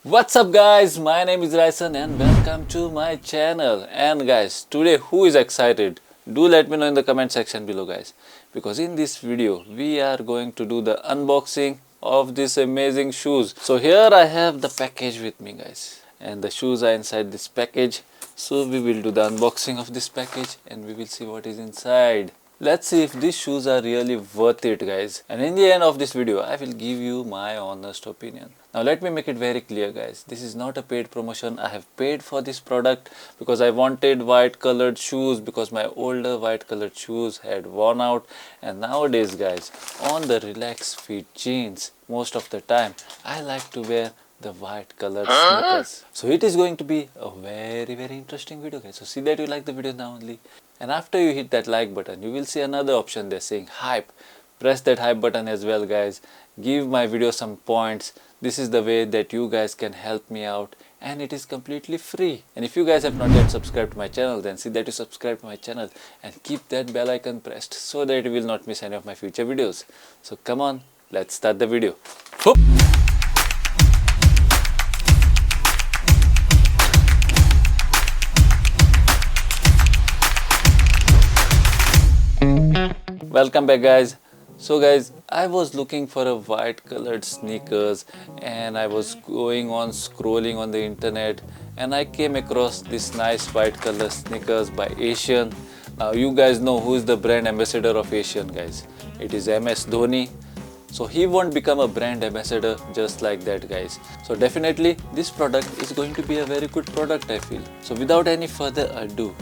What's up guys, my name is Ryson and welcome to my channel. And guys, today who is excited? Do let me know in the comment section below guys, because in this video we are going to do the unboxing of these amazing shoes. So here I have the package with me guys, and the shoes are inside this package. So we will do the unboxing of this package and we will see what is inside. Let's see if these shoes are really worth it guys, and in the end of this video I will give you my honest opinion. Now let me make it very clear guys, this is not a paid promotion. I have paid for this product because I wanted white colored shoes, because my older white colored shoes had worn out, and nowadays guys, on the relaxed fit jeans most of the time I like to wear the white colored sneakers. So it is going to be a very interesting video guys, so see that you like the video now only. And after you hit that like button, you will see another option there saying hype. Press that hype button as well guys. Give my video some points. This is the way that you guys can help me out, and it is completely free. And if you guys have not yet subscribed to my channel, then see that you subscribe to my channel and keep that bell icon pressed so that you will not miss any of my future videos. So come on, let's start the video. Whoop. Welcome back guys. So guys, I was looking for a white colored sneakers and I was going on scrolling on the internet, and I came across this nice white color sneakers by Asian. Now you guys know who is the brand ambassador of Asian guys. It is MS Dhoni. So he won't become a brand ambassador just like that guys. So definitely this product is going to be a very good product I feel. So without any further ado,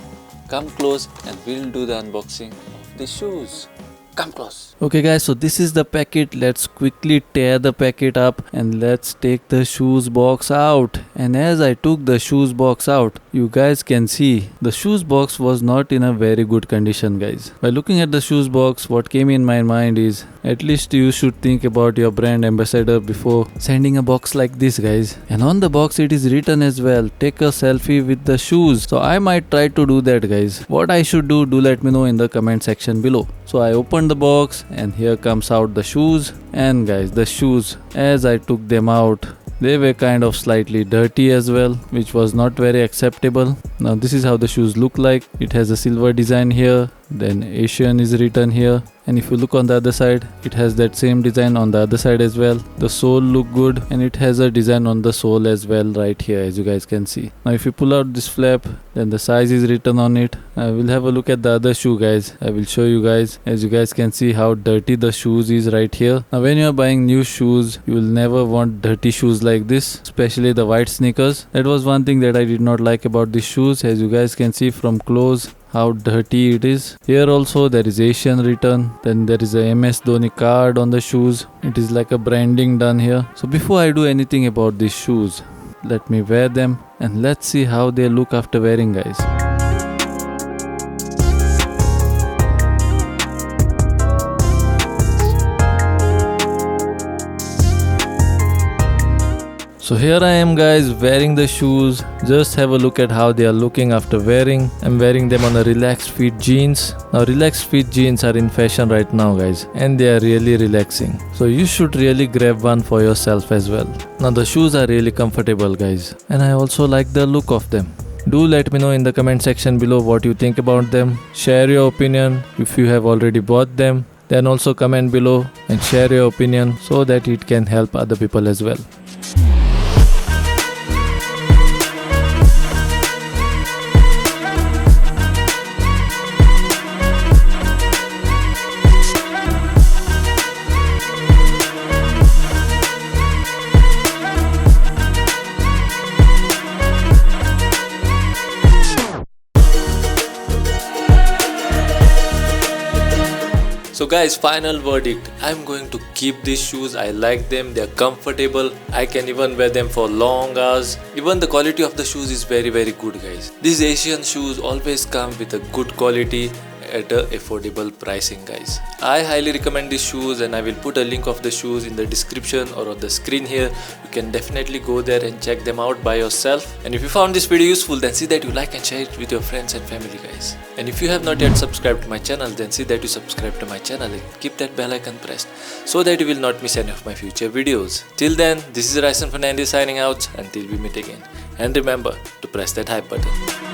come close and we'll do the unboxing of the shoes. Come close. Okay guys, so this is the packet. Let's quickly tear the packet up and let's take the shoes box out. And as I took the shoes box out, you guys can see the shoes box was not in a very good condition guys. By looking at the shoes box, what came in my mind is, at least you should think about your brand ambassador before sending a box like this guys. And on the box it is written as well, take a selfie with the shoes. So I might try to do that guys. What I should do let me know in the comment section below. So I opened the box and here comes out the shoes. And guys, the shoes, as I took them out, they were kind of slightly dirty as well, which was not very acceptable. Now this is how the shoes look like. It has a silver design here, then Asian is written here, and if you look on the other side, it has that same design on the other side as well. The sole look good, and it has a design on the sole as well right here, as you guys can see. Now if you pull out this flap, then the size is written on it. I will have a look at the other shoe guys. I will show you guys. As you guys can see how dirty the shoes is right here. Now when you are buying new shoes, you will never want dirty shoes like this, especially the white sneakers. That was one thing that I did not like about these shoes. As you guys can see from close how dirty it is. Here also there is Asian written, then there is a MS Dhoni card on the shoes. It is like a branding done here. So before I do anything about these shoes, let me wear them and let's see how they look after wearing guys. So here I am guys, wearing the shoes. Just have a look at how they are looking after wearing. I'm wearing them on a relaxed fit jeans. Now relaxed fit jeans are in fashion right now guys, and they are really relaxing. So you should really grab one for yourself as well. Now the shoes are really comfortable guys, and I also like the look of them. Do let me know in the comment section below what you think about them. Share your opinion if you have already bought them. Then also comment below and share your opinion so that it can help other people as well. So guys, final verdict, I'm going to keep these shoes. I like them, they're comfortable, I can even wear them for long hours. Even the quality of the shoes is very good guys. These Asian shoes always come with a good quality at a affordable pricing, guys. I highly recommend these shoes, and I will put a link of the shoes in the description or on the screen here. You can definitely go there and check them out by yourself. And if you found this video useful, then see that you like and share it with your friends and family, guys. And if you have not yet subscribed to my channel, then see that you subscribe to my channel and keep that bell icon pressed so that you will not miss any of my future videos. Till then, this is Ryson Fernandes signing out until we meet again. And remember to press that hype button.